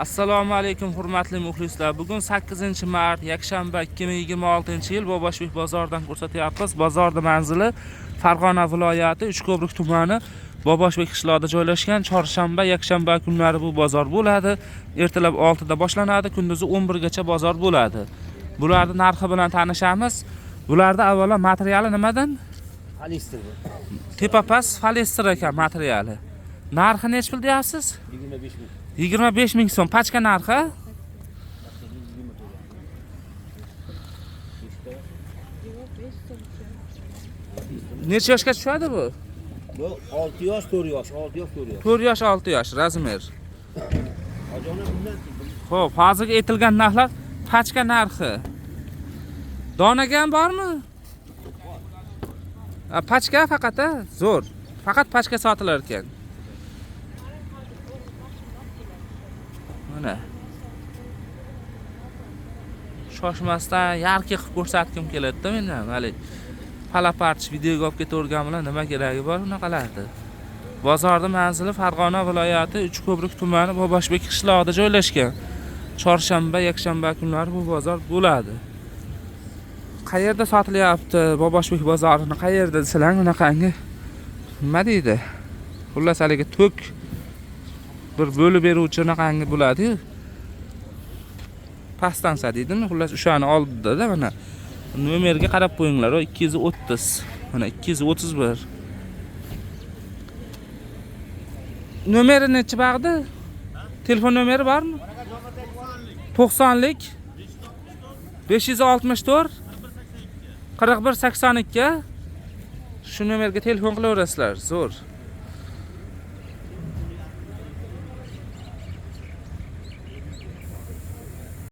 Assalomu alaykum hurmatli muxlislar. Bugun 8-mart, yakshanba 2026-yil Boboshbek bozoridan ko'rsatyapmiz. Bozorning manzili Farg'ona viloyati Uchko'prik tumani Boboshbek qishlog'ida joylashgan. Chorshanba, yakshanba kunlari bu bozor bo'ladi. Ertalab 6 da boshlanadi, kunduzi 11 gacha bozor bo'ladi. Bularning narxi bilan tanishamiz. Bularda avvalo materiali nimadan? Polister bu. Tepapas polister ekan materiali. Narxi nech pul deyapsiz? 25 ming. 25 ming so'm. Pachka narxi? Necha yoshga tushadi bu? Bu 6 yosh, 4 yosh, 6 yosh, 4 yosh. 4 yosh, 6 yosh razmer. Ajona bundan Xo'p, hozirgi aytilgan narxlar pachka narxi. Donaga ham bormi? Pachka faqat zo'r. Faqat pachka sotilar ekan. Mana. Shoshmasdan yarki qilib ko'rsatkim keladi-da menda. Hali palaparch videoga olib ketavergan bilan nima keragi bor unaqalardi. Bozorning manzili Farg'ona viloyati Uchko'prik tumani Boboshbek qishlog'ida joylashgan. Chorshanba, yakshanba kunlari bu bozor bo'ladi. Qayerda sotilyapti Boboshbek bozorini? Qayerda desang, unaqangi nima deydi? Xullas haliga to'k bir bo'lib beruvchi unaqangi bo'ladi-yu. Pastansa deydimi? Xullas o'shani oldida mana nomerga qarab qo'yinglar. 230. Mana 231. Nomeri nechi bag'di? Telefon nomeri bormi? 90lik 564 4182. Shu nomerga telefon qilaverasizlar. Zo'r.